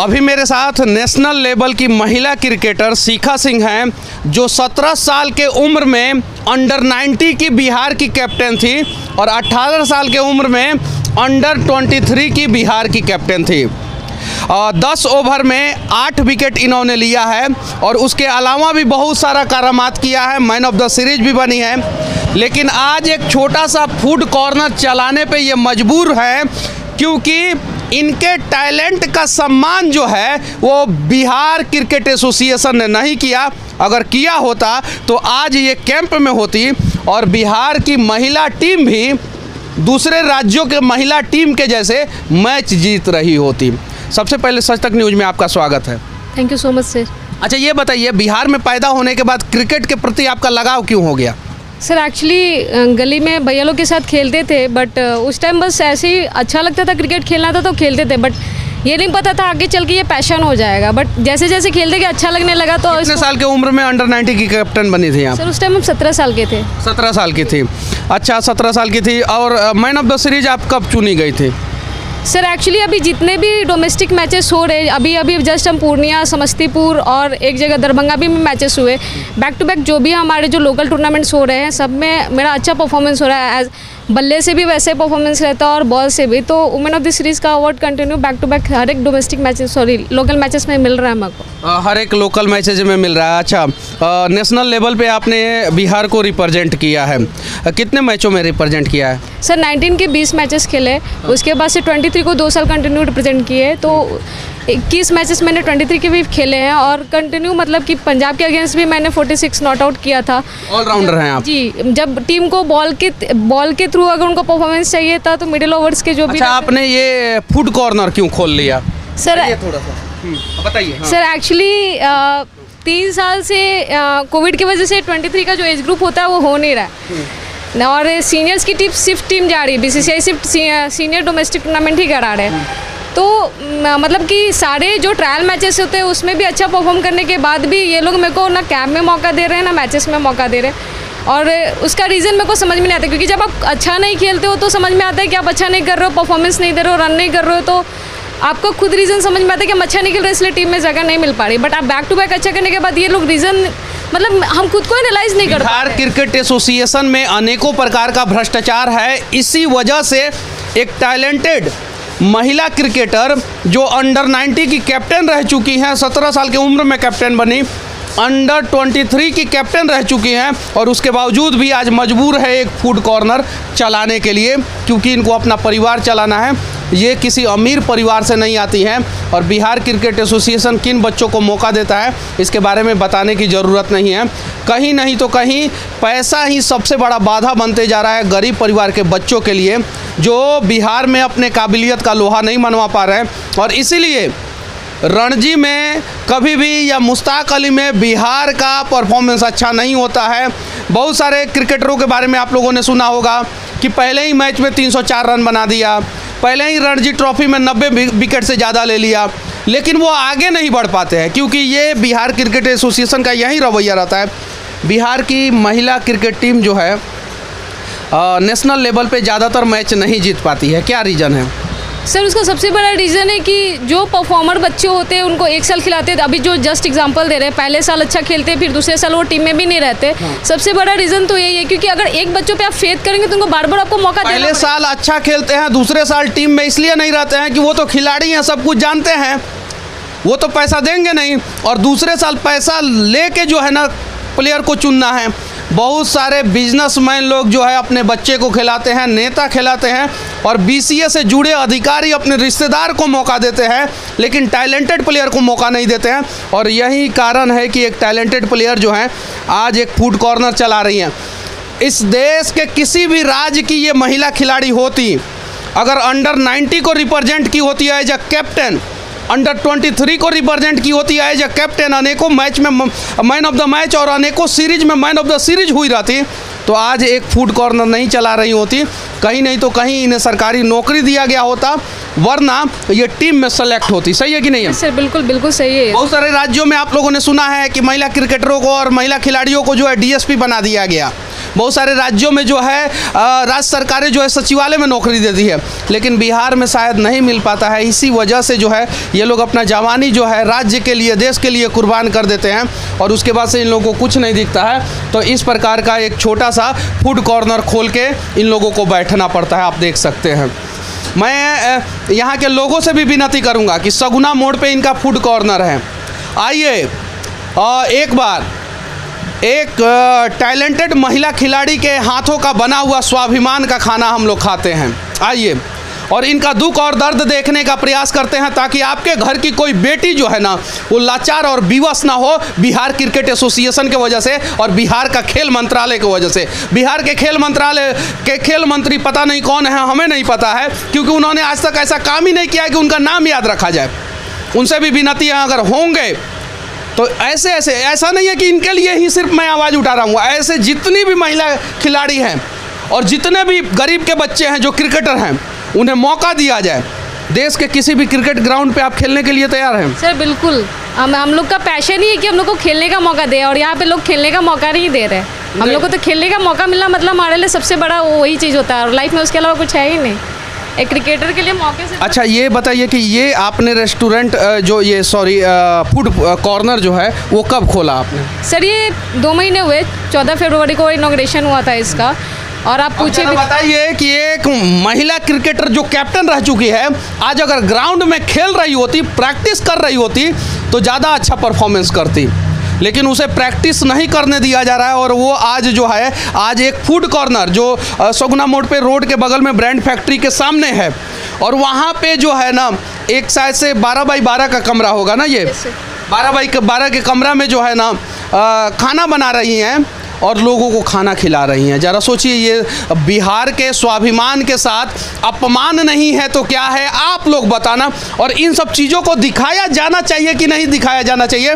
अभी मेरे साथ नेशनल लेवल की महिला क्रिकेटर शिखा सिंह हैं, जो 17 साल के उम्र में अंडर 90 की बिहार की कैप्टन थी और 18 साल के उम्र में अंडर 23 की बिहार की कैप्टन थी। 10 ओवर में 8 विकेट इन्होंने लिया है और उसके अलावा भी बहुत सारा करामात किया है, मैन ऑफ द सीरीज भी बनी है। लेकिन आज एक छोटा सा फूड कॉर्नर चलाने पे ये मजबूर है, क्योंकि इनके टैलेंट का सम्मान जो है वो बिहार क्रिकेट एसोसिएशन ने नहीं किया। अगर किया होता तो आज ये कैंप में होती और बिहार की महिला टीम भी दूसरे राज्यों के महिला टीम के जैसे मैच जीत रही होती। सबसे पहले सच तक न्यूज़ में आपका स्वागत है। Thank you so much sir. अच्छा, ये बताइए, बिहार में पैदा होने के बाद क्रिकेट के प्रति आपका लगाव क्यों हो गया? सर एक्चुअली गली में भैया लोग के साथ खेलते थे, बट उस टाइम बस ऐसे ही अच्छा लगता था, क्रिकेट खेलना था तो खेलते थे, बट ये नहीं पता था आगे चल के ये पैशन हो जाएगा। बट जैसे जैसे खेलते गए अच्छा लगने लगा। तो कितने साल के उम्र में अंडर 90 की कैप्टन बनी थी आप? सर उस टाइम हम 17 साल के थे। 17 साल की थी। अच्छा, 17 साल की थी। और मैन ऑफ द सीरीज आप कब चुनी गई थी? सर एक्चुअली अभी जितने भी डोमेस्टिक मैचेस हो रहे, अभी जस्ट हम पूर्णिया, समस्तीपुर और एक जगह दरभंगा भी मैचेस हुए, बैक टू बैक जो भी हमारे जो लोकल टूर्नामेंट्स हो रहे हैं सब में मेरा अच्छा परफॉर्मेंस हो रहा है। एज बल्ले से भी वैसे परफॉर्मेंस रहता है और बॉल से भी। तो वुमेन ऑफ द सीरीज़ का award continue back to back हर एक डोमेस्टिक मैचेस लोकल मैचेस में मिल रहा है हमको। हर एक लोकल मैचेज में मिल रहा है। अच्छा, नेशनल लेवल पे आपने बिहार को रिप्रेजेंट किया है, कितने मैचों में रिप्रेजेंट किया है? सर 19 के 20 मैचेस खेले, उसके बाद से 23 को 2 साल कंटिन्यू रिप्रेजेंट किए। तो 21 मैचेस मैंने 23 के भी खेले हैं और कंटिन्यू, मतलब कि पंजाब के अगेंस्ट भी मैंने 46 नॉट आउट किया था। ऑलराउंडर हैं आप? जी, जब टीम को बॉल के थ्रू अगर उनको परफॉर्मेंस चाहिए था तो मिडिल ओवर्स के जो भी। अच्छा, आपने ये फूड कॉर्नर क्यों खोल लिया? सर थोड़ा सा बताइए। सर एक्चुअली 3 साल से कोविड की वजह से 23 का जो एज ग्रुप होता है वो हो नहीं रहा है और सीनियर्स की टीम जा रही है। बीसीसीआई सिर्फ सीनियर डोमेस्टिक टूर्नामेंट ही करा रहे हैं। तो मतलब कि सारे जो ट्रायल मैचेस होते हैं उसमें भी अच्छा परफॉर्म करने के बाद भी ये लोग मेरे को ना कैंप में मौका दे रहे हैं ना मैचेस में मौका दे रहे हैं। और उसका रीज़न मेरे को समझ में नहीं आता, क्योंकि जब आप अच्छा नहीं खेलते हो तो समझ में आता है कि आप अच्छा नहीं कर रहे हो, परफॉर्मेंस नहीं दे रहे हो, रन नहीं कर रहे हो, तो आपको खुद रीज़न समझ में आता है कि हम अच्छा नहीं खेल रहे इसलिए टीम में जगह नहीं मिल पा रही। बट आप बैक टू बैक अच्छा करने के बाद ये लोग रीज़न, मतलब हम खुद को एनालाइज नहीं कर पाते। बिहार क्रिकेट एसोसिएशन में अनेकों प्रकार का भ्रष्टाचार है। इसी वजह से एक टैलेंटेड महिला क्रिकेटर जो अंडर 90 की कैप्टन रह चुकी हैं, 17 साल की उम्र में कैप्टन बनी, अंडर 23 की कैप्टन रह चुकी हैं और उसके बावजूद भी आज मजबूर है एक फूड कॉर्नर चलाने के लिए, क्योंकि इनको अपना परिवार चलाना है। ये किसी अमीर परिवार से नहीं आती हैं और बिहार क्रिकेट एसोसिएशन किन बच्चों को मौका देता है इसके बारे में बताने की ज़रूरत नहीं है। कहीं नहीं तो कहीं पैसा ही सबसे बड़ा बाधा बनते जा रहा है गरीब परिवार के बच्चों के लिए, जो बिहार में अपने काबिलियत का लोहा नहीं मनवा पा रहे हैं। और इसीलिए रणजी में कभी भी या मुश्ताक अली में बिहार का परफॉर्मेंस अच्छा नहीं होता है। बहुत सारे क्रिकेटरों के बारे में आप लोगों ने सुना होगा कि पहले ही मैच में 304 रन बना दिया, पहले ही रणजी ट्रॉफी में 90 विकेट से ज़्यादा ले लिया, लेकिन वो आगे नहीं बढ़ पाते हैं, क्योंकि ये बिहार क्रिकेट एसोसिएशन का यही रवैया रहता है। बिहार की महिला क्रिकेट टीम जो है नेशनल लेवल पे ज़्यादातर मैच नहीं जीत पाती है। क्या रीज़न है? सर उसका सबसे बड़ा रीज़न है कि जो परफॉर्मर बच्चे होते हैं उनको एक साल खिलाते हैं। अभी जो जस्ट एग्जांपल दे रहे हैं, पहले साल अच्छा खेलते हैं फिर दूसरे साल वो टीम में भी नहीं रहते। सबसे बड़ा रीज़न तो यही है, क्योंकि अगर एक बच्चों पे आप फेथ करेंगे तो उनको बार बार आपको मौका देना। पहले साल अच्छा खेलते हैं, दूसरे साल टीम में इसलिए नहीं रहते हैं कि वो तो खिलाड़ी हैं, सब कुछ जानते हैं, वो तो पैसा देंगे नहीं, और दूसरे साल पैसा लेके जो है ना प्लेयर को चुनना है। बहुत सारे बिजनेसमैन लोग जो है अपने बच्चे को खिलाते हैं, नेता खिलाते हैं और बीसीए से जुड़े अधिकारी अपने रिश्तेदार को मौका देते हैं, लेकिन टैलेंटेड प्लेयर को मौका नहीं देते हैं। और यही कारण है कि एक टैलेंटेड प्लेयर जो है आज एक फूड कॉर्नर चला रही हैं। इस देश के किसी भी राज्य की ये महिला खिलाड़ी होती, अगर अंडर 90 को रिप्रेजेंट की होती है एज अ कैप्टन, अंडर 23 को रिप्रेजेंट की होती है एज अ कैप्टन, अनेकों मैच में मैन ऑफ द मैच और अनेकों सीरीज में मैन ऑफ द सीरीज हुई रहती, तो आज एक फूड कॉर्नर नहीं चला रही होती। कहीं नहीं तो कहीं इन्हें सरकारी नौकरी दिया गया होता, वरना ये टीम में सेलेक्ट होती। सही है कि नहीं है? सर बिल्कुल बिल्कुल सही है। बहुत सारे राज्यों में आप लोगों ने सुना है कि महिला क्रिकेटरों को और महिला खिलाड़ियों को जो है डीएसपी बना दिया गया। बहुत सारे राज्यों में जो है राज्य सरकारें जो है सचिवालय में नौकरी देती है, लेकिन बिहार में शायद नहीं मिल पाता है। इसी वजह से जो है ये लोग अपना जवानी जो है राज्य के लिए, देश के लिए कुर्बान कर देते हैं और उसके बाद से इन लोगों को कुछ नहीं दिखता है। तो इस प्रकार का एक छोटा सा फूड कॉर्नर खोल के इन लोगों को बैठना पड़ता है, आप देख सकते हैं। मैं यहाँ के लोगों से भी विनती करूँगा कि सगुना मोड़ पे इनका फूड कॉर्नर है, आइए एक बार एक टैलेंटेड महिला खिलाड़ी के हाथों का बना हुआ स्वाभिमान का खाना हम लोग खाते हैं। आइए और इनका दुख और दर्द देखने का प्रयास करते हैं, ताकि आपके घर की कोई बेटी जो है ना वो लाचार और विवश ना हो बिहार क्रिकेट एसोसिएशन के वजह से और बिहार का खेल मंत्रालय की वजह से। बिहार के खेल मंत्रालय के खेल मंत्री पता नहीं कौन है, हमें नहीं पता है, क्योंकि उन्होंने आज तक ऐसा काम ही नहीं किया कि उनका नाम याद रखा जाए। उनसे भी विनती है, अगर होंगे तो ऐसा नहीं है कि इनके लिए ही सिर्फ मैं आवाज़ उठा रहा हूँ, ऐसे जितनी भी महिला खिलाड़ी हैं और जितने भी गरीब के बच्चे हैं जो क्रिकेटर हैं, उन्हें मौका दिया जाए। देश के किसी भी क्रिकेट ग्राउंड पे आप खेलने के लिए तैयार हैं? सर बिल्कुल, हम लोग का पैशन ही है कि हम लोग को खेलने का मौका दे, और यहाँ पे लोग खेलने का मौका नहीं दे रहे। हम लोग को तो खेलने का मौका मिलना मतलब हमारे लिए सबसे बड़ा वही चीज़ होता है, और लाइफ में उसके अलावा कुछ है ही नहीं एक क्रिकेटर के लिए मौके से। अच्छा ये बताइए कि ये आपने रेस्टोरेंट जो ये फूड कॉर्नर जो है वो कब खोला आपने? सर ये 2 महीने हुए, 14 फरवरी को इनॉग्रेशन हुआ था इसका। और आप पूछे बताइए कि एक महिला क्रिकेटर जो कैप्टन रह चुकी है, आज अगर ग्राउंड में खेल रही होती, प्रैक्टिस कर रही होती तो ज़्यादा अच्छा परफॉर्मेंस करती, लेकिन उसे प्रैक्टिस नहीं करने दिया जा रहा है। और वो आज जो है, आज एक फूड कॉर्नर जो सगुना मोड़ पे रोड के बगल में ब्रांड फैक्ट्री के सामने है, और वहाँ पे जो है ना एक शायद से 12 बाई 12 का कमरा होगा ना, ये 12 बाई 12 के कमरा में जो है ना खाना बना रही हैं और लोगों को खाना खिला रही हैं। ज़रा सोचिए, ये बिहार के स्वाभिमान के साथ अपमान नहीं है तो क्या है, आप लोग बताना। और इन सब चीज़ों को दिखाया जाना चाहिए कि नहीं दिखाया जाना चाहिए,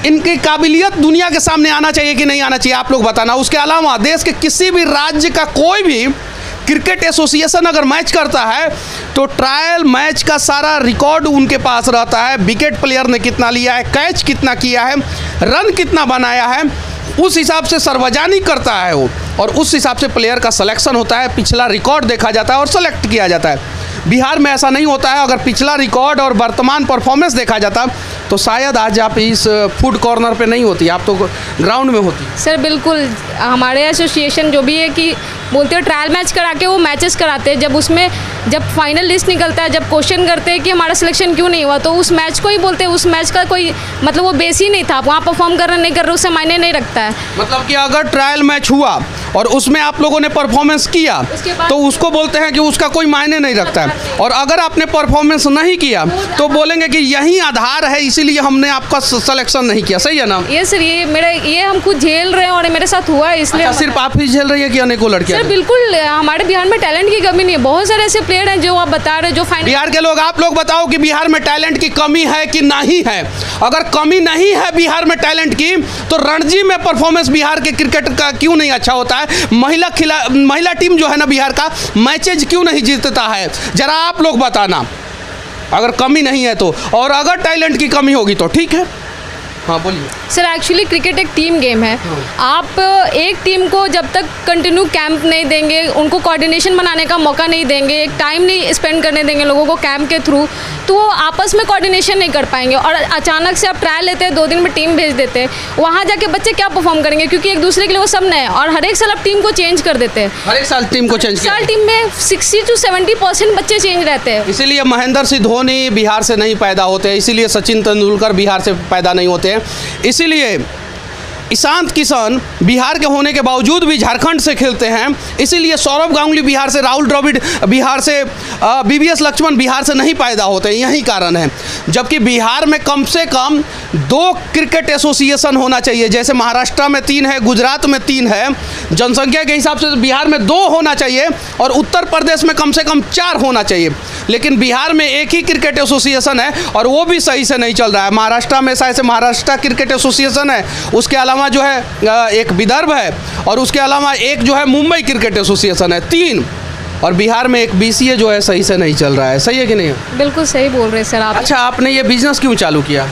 इनकी काबिलियत दुनिया के सामने आना चाहिए कि नहीं आना चाहिए, आप लोग बताना। उसके अलावा देश के किसी भी राज्य का कोई भी क्रिकेट एसोसिएशन अगर मैच करता है तो ट्रायल मैच का सारा रिकॉर्ड उनके पास रहता है। विकेट प्लेयर ने कितना लिया है, कैच कितना किया है, रन कितना बनाया है, उस हिसाब से सर्वजनिक करता है वो, और उस हिसाब से प्लेयर का सिलेक्शन होता है, पिछला रिकॉर्ड देखा जाता है और सेलेक्ट किया जाता है। बिहार में ऐसा नहीं होता है। अगर पिछला रिकॉर्ड और वर्तमान परफॉर्मेंस देखा जाता तो शायद आज आप इस फूड कॉर्नर पे नहीं होती, आप तो ग्राउंड में होती। सर बिल्कुल, हमारे एसोसिएशन जो भी है कि बोलते हैं ट्रायल मैच करा के वो मैचेस कराते हैं, जब उसमें जब फाइनल लिस्ट निकलता है, जब क्वेश्चन करते हैं कि हमारा सिलेक्शन क्यों नहीं हुआ, तो उस मैच को ही बोलते हैं, उस मैच का कोई मतलब वो बेस ही नहीं था, वहाँ परफॉर्म कर रहे नहीं कर रहे उससे मायने नहीं रखता है। मतलब कि अगर ट्रायल मैच हुआ और उसमें आप लोगों ने परफॉर्मेंस किया तो उसको बोलते हैं कि उसका कोई मायने नहीं रखता है, और अगर आपने परफॉर्मेंस नहीं किया तो बोलेंगे कि यही आधार है, इसीलिए हमने आपका सिलेक्शन नहीं किया। सही है ना? ये सर, ये हम खुद झेल रहे हैं और मेरे साथ हुआ है, इसलिए। सिर्फ आप ही झेल रही है कि अनेकों लड़कियां? सर बिल्कुल, हमारे बिहार में टैलेंट की कमी नहीं है, बहुत सारे ऐसे प्लेयर हैं जो आप बता रहे, जो फाइनल। बिहार के लोग, आप लोग बताओ कि बिहार में टैलेंट की कमी है कि नहीं है? अगर कमी नहीं है बिहार में टैलेंट की, तो रणजी में परफॉर्मेंस बिहार के क्रिकेट का क्यों नहीं अच्छा होता है? महिला टीम जो है ना बिहार का, मैचेज क्यों नहीं जीतता है? जरा आप लोग बताना, अगर कमी नहीं है तो। और अगर टैलेंट की कमी होगी तो ठीक है। हाँ बोलिए सर। एक्चुअली क्रिकेट एक टीम गेम है। आप एक टीम को जब तक कंटिन्यू कैंप नहीं देंगे, उनको कोऑर्डिनेशन बनाने का मौका नहीं देंगे, एक टाइम नहीं स्पेंड करने देंगे लोगों को कैंप के थ्रू, तो वो आपस में कोऑर्डिनेशन नहीं कर पाएंगे। और अचानक से आप ट्रायल लेते हैं, 2 दिन में टीम भेज देते हैं, वहाँ जाके बच्चे क्या परफॉर्म करेंगे? क्योंकि एक दूसरे के लिए वो सब नए हैं, और हर एक साल आप टीम को चेंज कर देते हैं। हर एक साल टीम को चेंज, साल टीम में 60 to 70% बच्चे चेंज रहते हैं। इसीलिए महेंद्र सिंह धोनी बिहार से नहीं पैदा होते, इसीलिए सचिन तेंदुलकर बिहार से पैदा नहीं होते हैं, इसीलिए ईशांत किशन बिहार के होने के बावजूद भी झारखंड से खेलते हैं, इसीलिए सौरभ गांगुली बिहार से, राहुल द्रविड़ बिहार से, BVS लक्ष्मण बिहार से नहीं पैदा होते, यही कारण है। जबकि बिहार में कम से कम 2 क्रिकेट एसोसिएशन होना चाहिए, जैसे महाराष्ट्र में 3 है, गुजरात में 3 है, जनसंख्या के हिसाब से बिहार में 2 होना चाहिए, और उत्तर प्रदेश में कम से कम 4 होना चाहिए। लेकिन बिहार में एक ही क्रिकेट एसोसिएशन है, और वो भी सही से नहीं चल रहा है। महाराष्ट्र में शायद से महाराष्ट्र क्रिकेट एसोसिएशन है, उसके अलावा जो है एक विदर्भ है, और उसके अलावा एक जो है मुंबई क्रिकेट एसोसिएशन है, 3। और बिहार में एक BCA जो है सही से नहीं चल रहा है। सही है कि नहीं? बिल्कुल सही बोल रहे हैं सर आप। अच्छा, आपने ये बिजनेस क्यों चालू किया?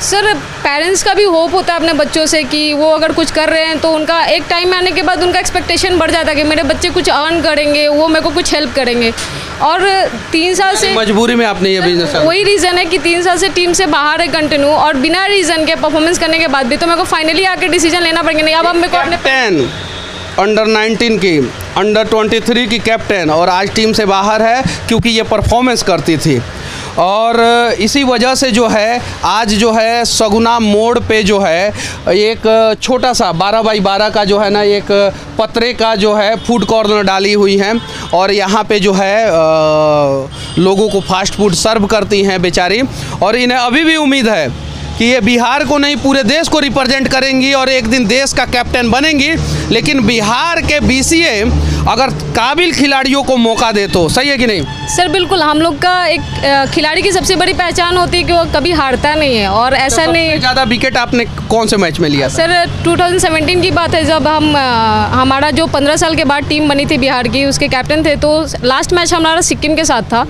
सर पेरेंट्स का भी होप होता है अपने बच्चों से कि वो अगर कुछ कर रहे हैं तो उनका एक टाइम में आने के बाद उनका एक्सपेक्टेशन बढ़ जाता है कि मेरे बच्चे कुछ अर्न करेंगे, वो मेरे को कुछ हेल्प करेंगे। और 3 साल से मजबूरी में आपने ये बिजनेस, वही रीज़न है कि 3 साल से टीम से बाहर है कंटिन्यू, और बिना रीज़न के परफॉर्मेंस करने के बाद भी तो मेरे को फाइनली आके डिसीजन लेना पड़ेगा। नहीं अब मेरे को अपने कैप्टन अंडर 19 की, अंडर 23 की कैप्टन, और आज टीम से बाहर है क्योंकि ये परफॉर्मेंस करती थी। और इसी वजह से जो है आज जो है सगुना मोड़ पे जो है एक छोटा सा 12 बाई 12 का जो है ना एक पतरे का जो है फूड कॉर्नर डाली हुई है, और यहाँ पे जो है लोगों को फास्ट फूड सर्व करती हैं बेचारी। और इन्हें अभी भी उम्मीद है कि ये बिहार को नहीं पूरे देश को रिप्रेजेंट करेंगी और एक दिन देश का कैप्टन बनेंगी। लेकिन बिहार के बीसीए अगर काबिल खिलाड़ियों को मौका दे तो, सही है कि नहीं? सर बिल्कुल, हम लोग का एक खिलाड़ी की सबसे बड़ी पहचान होती है कि वो कभी हारता नहीं है, और ऐसा तो नहीं। ज़्यादा विकेट आपने कौन से मैच में लिया था? सर 2017 की बात है, जब हमारा जो 15 साल के बाद टीम बनी थी बिहार की, उसके कैप्टन थे। तो लास्ट मैच हमारा सिक्किम के साथ था,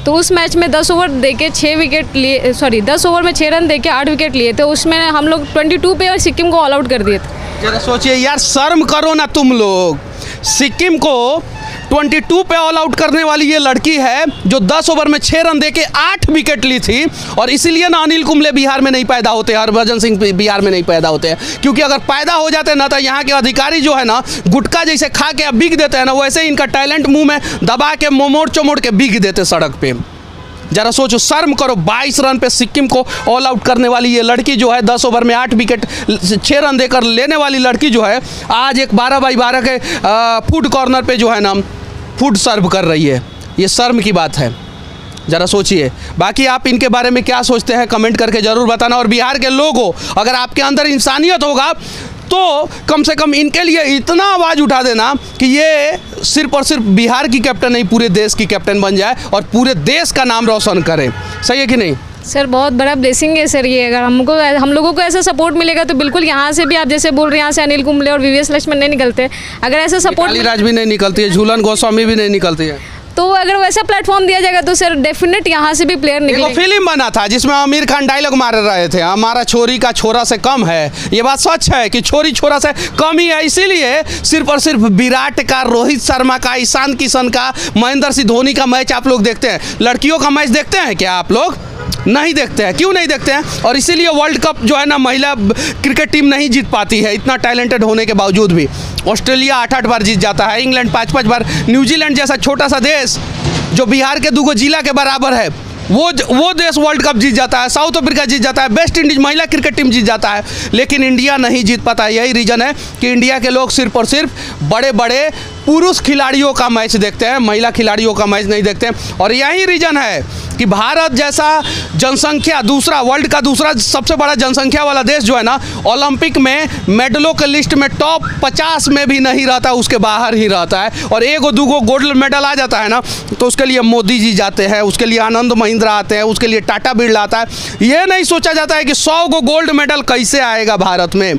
तो उस मैच में 10 ओवर दे के 6 विकेट लिए, 10 ओवर में 6 रन दे के 8 विकेट लिए थे। उसमें हम लोग 22 पे और सिक्किम को ऑल आउट कर दिए थे। जरा सोचिए यार, शर्म करो ना तुम लोग। सिक्किम को 22 पे ऑल आउट करने वाली ये लड़की है जो 10 ओवर में 6 रन देके 8 विकेट ली थी। और इसीलिए ना अनिल कुंबले बिहार में नहीं पैदा होते, हरभजन सिंह बिहार में नहीं पैदा होते हैं, क्योंकि अगर पैदा हो जाते ना तो यहाँ के अधिकारी जो है ना गुटखा जैसे खा के बिक देते हैं ना, वैसे ही इनका टैलेंट मुंह में दबा के मोमोड़ चोमोड़ के बिक देते सड़क पे। जरा सोचो, शर्म करो। 22 रन पे सिक्किम को ऑल आउट करने वाली ये लड़की जो है 10 ओवर में 8 विकेट 6 रन देकर लेने वाली लड़की जो है आज एक 12 बाई 12 के फूड कॉर्नर पे जो है ना फूड सर्व कर रही है। ये शर्म की बात है, ज़रा सोचिए। बाकी आप इनके बारे में क्या सोचते हैं कमेंट करके ज़रूर बताना। और बिहार के लोगों, अगर आपके अंदर इंसानियत होगा तो कम से कम इनके लिए इतना आवाज़ उठा देना कि ये सिर्फ और सिर्फ बिहार की कैप्टन नहीं पूरे देश की कैप्टन बन जाए और पूरे देश का नाम रोशन करे। सही है कि नहीं? सर बहुत बड़ा ब्लेसिंग है सर ये। अगर हम लोगों को ऐसा सपोर्ट मिलेगा तो बिल्कुल यहाँ से भी आप जैसे बोल रहे हैं, यहाँ से अनिल कुंबले और वीवीएस लक्ष्मण नहीं निकलते। अगर ऐसा सपोर्ट, राज भी नहीं निकलती है, झूलन गोस्वामी भी नहीं निकलती है, तो अगर वैसा प्लेटफॉर्म दिया जाएगा तो सर डेफिनेट यहाँ से भी प्लेयर निकलेंगे। फिल्म बना था जिसमें आमिर खान डायलॉग मार रहे थे, हमारा छोरी का छोरा से कम है। ये बात सच है कि छोरी छोरा से कम ही है। इसीलिए सिर्फ और सिर्फ विराट का, रोहित शर्मा का, ईशान किशन का, महेंद्र सिंह धोनी का मैच आप लोग देखते हैं। लड़कियों का मैच देखते हैं क्या आप लोग? नहीं देखते हैं। क्यों नहीं देखते हैं? और इसीलिए वर्ल्ड कप जो है ना महिला क्रिकेट टीम नहीं जीत पाती है, इतना टैलेंटेड होने के बावजूद भी। ऑस्ट्रेलिया 8-8 बार जीत जाता है, इंग्लैंड 5-5 बार, न्यूजीलैंड जैसा छोटा सा देश जो बिहार के 2 जिला के बराबर है वो देश वर्ल्ड कप जीत जाता है, साउथ अफ्रीका जीत जाता है, वेस्ट इंडीज महिला क्रिकेट टीम जीत जाता है, लेकिन इंडिया नहीं जीत पाता। यही रीज़न है कि इंडिया के लोग सिर्फ और सिर्फ बड़े बड़े पुरुष खिलाड़ियों का मैच देखते हैं, महिला खिलाड़ियों का मैच नहीं देखते हैं। और यही रीज़न है कि भारत जैसा जनसंख्या दूसरा, वर्ल्ड का दूसरा सबसे बड़ा जनसंख्या वाला देश जो है ना, ओलंपिक में मेडलों के लिस्ट में टॉप 50 में भी नहीं रहता, उसके बाहर ही रहता है। और 1-2 गोल्ड मेडल आ जाता है ना तो उसके लिए मोदी जी जाते हैं, उसके लिए आनंद महिंद्रा आते हैं, उसके लिए टाटा बिरला आता है। ये नहीं सोचा जाता है कि 100 गोल्ड मेडल कैसे आएगा भारत में।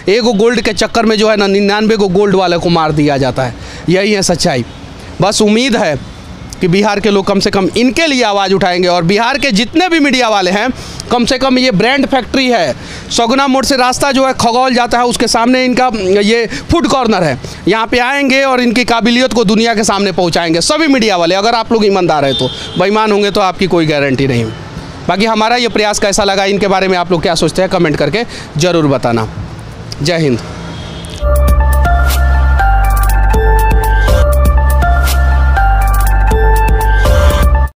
1 गोल्ड के चक्कर में जो है ना 99 गोल्ड वाले को मार दिया जाता है। यही है सच्चाई। बस उम्मीद है कि बिहार के लोग कम से कम इनके लिए आवाज़ उठाएंगे। और बिहार के जितने भी मीडिया वाले हैं, कम से कम ये ब्रांड फैक्ट्री है, सगुना मोड़ से रास्ता जो है खगौल जाता है, उसके सामने इनका ये फूड कॉर्नर है। यहाँ पे आएंगे और इनकी काबिलियत को दुनिया के सामने पहुँचाएंगे सभी मीडिया वाले। अगर आप लोग ईमानदार हैं तो, बेईमान होंगे तो आपकी कोई गारंटी नहीं। बाकी हमारा ये प्रयास कैसा लगा, इनके बारे में आप लोग क्या सोचते हैं कमेंट करके ज़रूर बताना। जय हिंद।